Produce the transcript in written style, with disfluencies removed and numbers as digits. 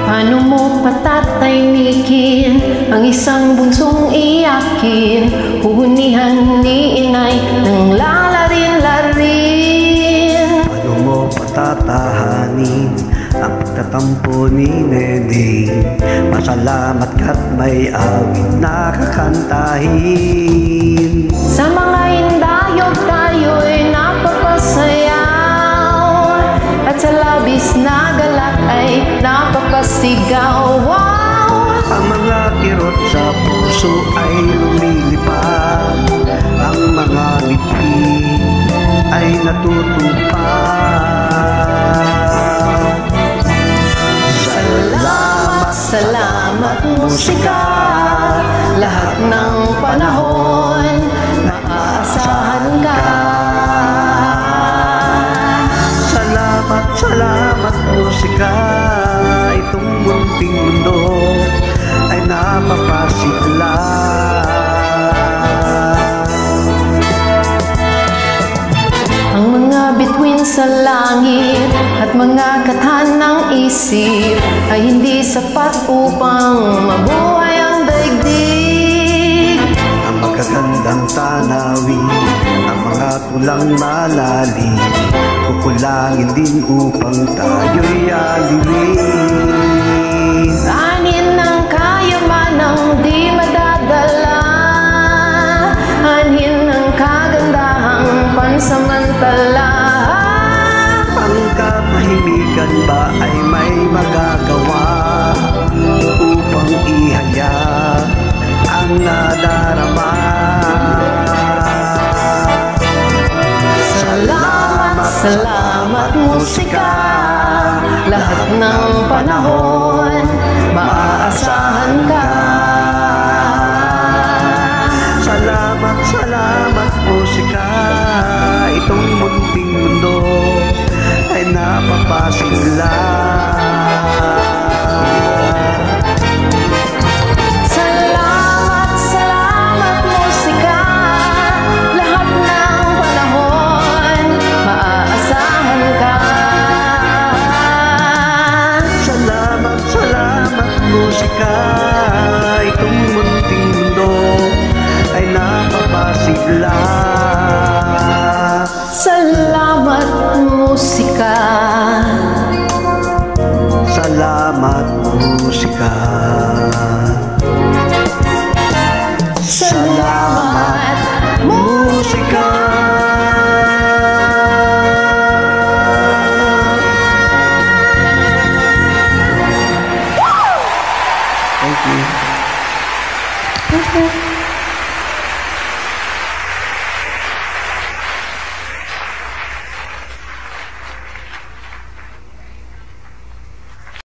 Paano mo patataymikin ang isang bunsong iyakin? Huhunihan ni inay ng lalarin-larin. Paano mo patatahanin ang pagtatampo ni Neneng? Masalamat ka't may awit na kakantahin. Sa mga indayog tayo'y napapasayaw, at sa labis na galak ay napapasigaw. Wow! Ang mga kirot sa puso ay lumilipad, ang mga ngiti ay natutupad. Salamat, Salamat musika, lahat ng panahon maaasahan ka. Salamat musika, itong munting mundo ay napapasigla. Ang mga bituin sa langit at mga kathan ng isip ay hindi sapat upang mabuhay ang daigdig. Ang magagandang tanawin, ang mga tulang malalim, kukulangin din upang tayo'y aliwin. Anin ng kayamanang di madadala, anin ng kagandahang pansamantala. Ang katahimikan ba ay may magagawa upang ihayag ang nadarama? Salamat musika, lahat ng panahon maaasahan ka. Salamat musika, itong munting mundo ay napapasigla. Salamat musika, lahat ng panahon maaasahan ka. Salamat musika, itong munting mundo ay napapasigla. Salamat musika. Salamat musika.